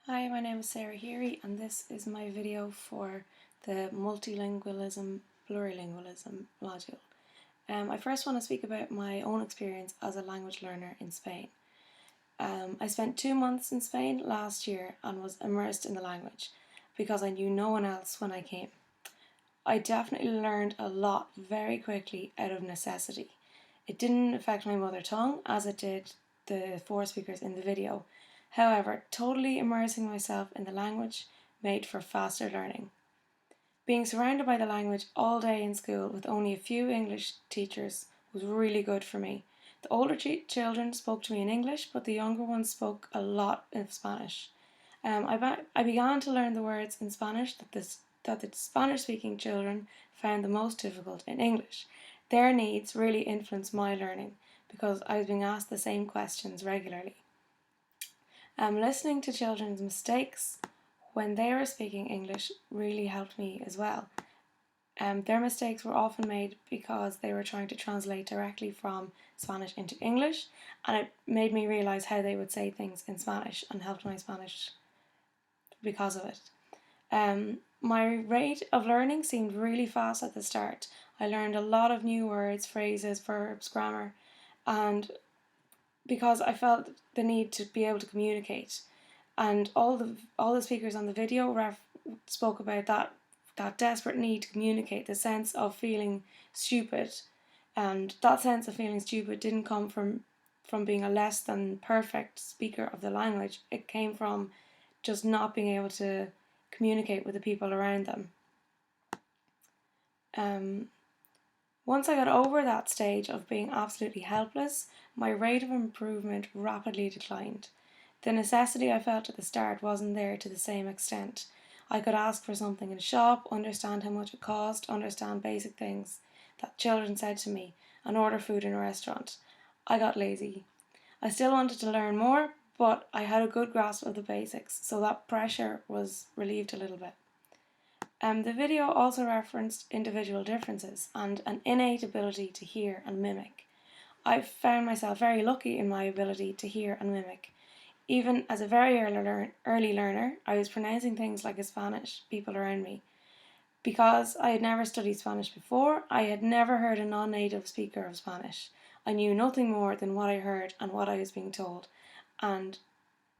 Hi, my name is Sarah Heary and this is my video for the Multilingualism Plurilingualism module. I first want to speak about my own experience as a language learner in Spain. I spent 2 months in Spain last year and was immersed in the language because I knew no one else when I came. I definitely learned a lot very quickly out of necessity. It didn't affect my mother tongue as it did the 4 speakers in the video. However, totally immersing myself in the language made for faster learning. Being surrounded by the language all day in school with only a few English teachers was really good for me. The older children spoke to me in English, but the younger ones spoke a lot of Spanish. I began to learn the words in Spanish that the Spanish-speaking children found the most difficult in English. Their needs really influenced my learning because I was being asked the same questions regularly. Listening to children's mistakes when they were speaking English really helped me as well. Their mistakes were often made because they were trying to translate directly from Spanish into English, and it made me realise how they would say things in Spanish and helped my Spanish because of it. My rate of learning seemed really fast at the start. I learned a lot of new words, phrases, verbs, grammar, and because I felt the need to be able to communicate. And all the speakers on the video spoke about that desperate need to communicate, the sense of feeling stupid. And that sense of feeling stupid didn't come from being a less than perfect speaker of the language. It came from just not being able to communicate with the people around them. Once I got over that stage of being absolutely helpless, my rate of improvement rapidly declined. The necessity I felt at the start wasn't there to the same extent. I could ask for something in a shop, understand how much it cost, understand basic things that children said to me, and order food in a restaurant. I got lazy. I still wanted to learn more, but I had a good grasp of the basics, so that pressure was relieved a little bit. The video also referenced individual differences and an innate ability to hear and mimic. I found myself very lucky in my ability to hear and mimic. Even as a very early learner, I was pronouncing things like a Spanish people around me. Because I had never studied Spanish before, I had never heard a non-native speaker of Spanish. I knew nothing more than what I heard and what I was being told, and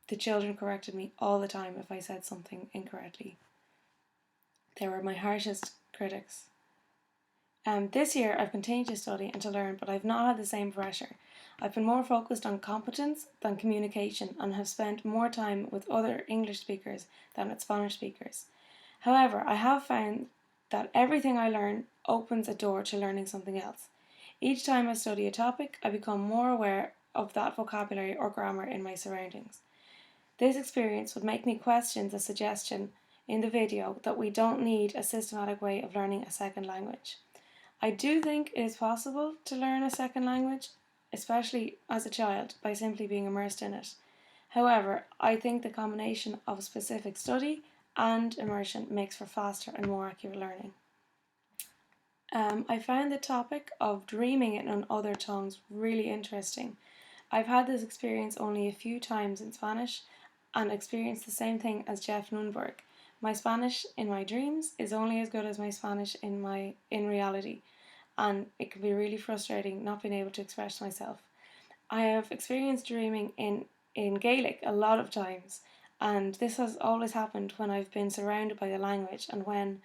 the children corrected me all the time if I said something incorrectly. They were my harshest critics. This year I've continued to study and to learn, but I've not had the same pressure. I've been more focused on competence than communication and have spent more time with other English speakers than with Spanish speakers. However, I have found that everything I learn opens a door to learning something else. Each time I study a topic, I become more aware of that vocabulary or grammar in my surroundings. This experience would make me question the suggestion in the video that we don't need a systematic way of learning a second language. I do think it is possible to learn a second language, especially as a child, by simply being immersed in it. However, I think the combination of specific study and immersion makes for faster and more accurate learning. I found the topic of dreaming in other tongues really interesting. I've had this experience only a few times in Spanish and experienced the same thing as Jeff Nunberg. My Spanish in my dreams is only as good as my Spanish in reality, and it can be really frustrating not being able to express myself. I have experienced dreaming in Gaelic a lot of times, and this has always happened when I've been surrounded by the language and when,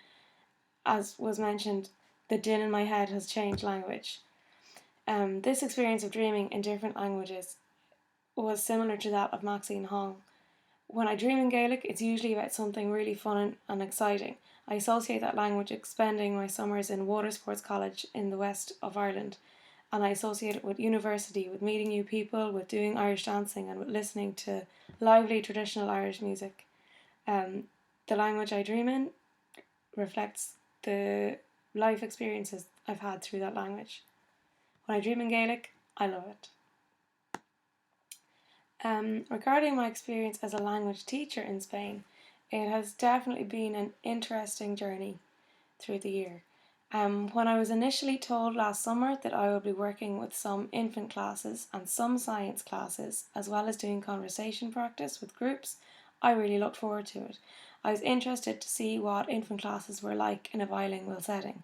as was mentioned, the din in my head has changed language. This experience of dreaming in different languages was similar to that of Maxine Hong. When I dream in Gaelic, it's usually about something really fun and exciting. I associate that language with spending my summers in Watersports College in the west of Ireland, and I associate it with university, with meeting new people, with doing Irish dancing, and with listening to lively traditional Irish music. The language I dream in reflects the life experiences I've had through that language. When I dream in Gaelic, I love it. Regarding my experience as a language teacher in Spain, it has definitely been an interesting journey through the year. When I was initially told last summer that I would be working with some infant classes and some science classes, as well as doing conversation practice with groups, I really looked forward to it. I was interested to see what infant classes were like in a bilingual setting.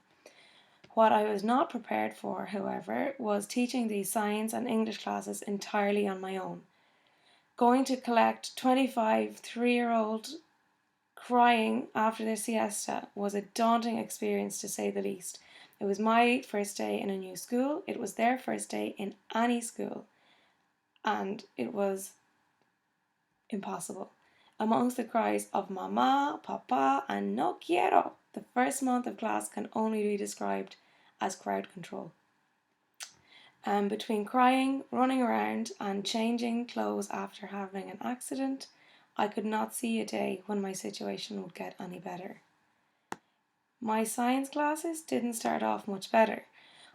What I was not prepared for, however, was teaching these science and English classes entirely on my own. Going to collect 25 3-year-old crying after their siesta was a daunting experience, to say the least. It was my first day in a new school, it was their first day in any school, and it was impossible. Amongst the cries of mama, papa, and no quiero, the first month of class can only be described as crowd control. Between crying, running around, and changing clothes after having an accident, I could not see a day when my situation would get any better. My science classes didn't start off much better.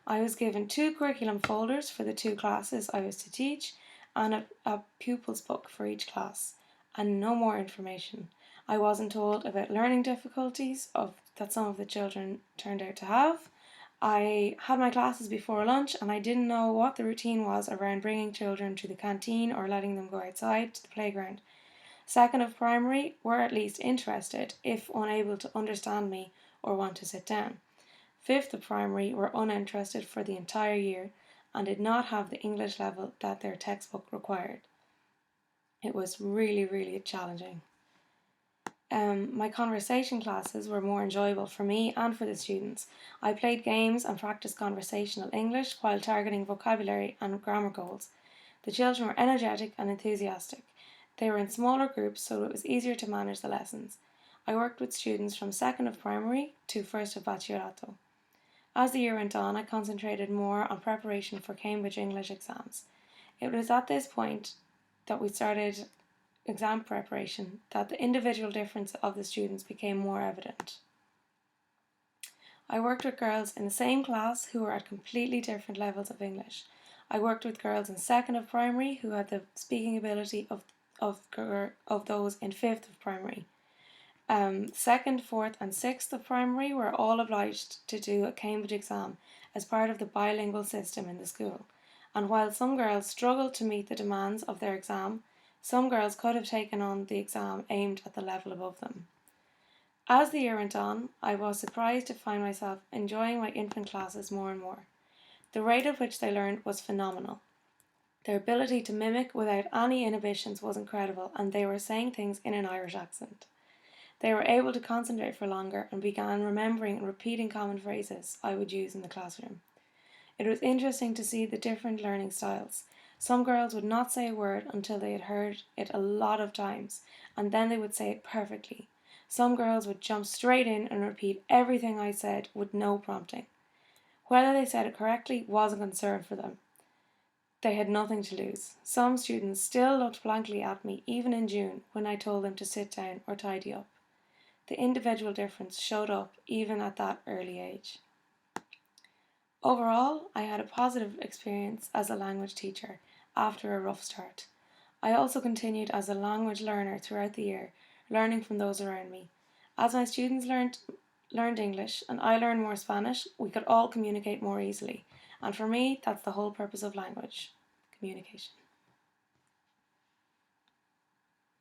I was given 2 curriculum folders for the 2 classes I was to teach and a pupils book for each class, and no more information. I wasn't told about learning difficulties that some of the children turned out to have. I had my classes before lunch and I didn't know what the routine was around bringing children to the canteen or letting them go outside to the playground. Second of primary were at least interested, if unable to understand me or want to sit down. Fifth of primary were uninterested for the entire year and did not have the English level that their textbook required. It was really challenging. My conversation classes were more enjoyable for me and for the students. I played games and practiced conversational English while targeting vocabulary and grammar goals. The children were energetic and enthusiastic. They were in smaller groups, so it was easier to manage the lessons. I worked with students from 2nd of primary to 1st of bachillerato. As the year went on, I concentrated more on preparation for Cambridge English exams. It was at this point that we started exam preparation that the individual difference of the students became more evident. I worked with girls in the same class who were at completely different levels of English. I worked with girls in 2nd of primary who had the speaking ability of those in 5th of primary. 2nd, 4th and 6th of primary were all obliged to do a Cambridge exam as part of the bilingual system in the school, and while some girls struggled to meet the demands of their exam, some girls could have taken on the exam aimed at the level above them. As the year went on, I was surprised to find myself enjoying my infant classes more and more. The rate at which they learned was phenomenal. Their ability to mimic without any inhibitions was incredible, and they were saying things in an Irish accent. They were able to concentrate for longer and began remembering and repeating common phrases I would use in the classroom. It was interesting to see the different learning styles. Some girls would not say a word until they had heard it a lot of times, and then they would say it perfectly. Some girls would jump straight in and repeat everything I said with no prompting. Whether they said it correctly was a concern for them. They had nothing to lose. Some students still looked blankly at me even in June when I told them to sit down or tidy up. The individual difference showed up even at that early age. Overall, I had a positive experience as a language teacher after a rough start. I also continued as a language learner throughout the year, learning from those around me. As my students learned English and I learned more Spanish, we could all communicate more easily. And for me, that's the whole purpose of language: communication.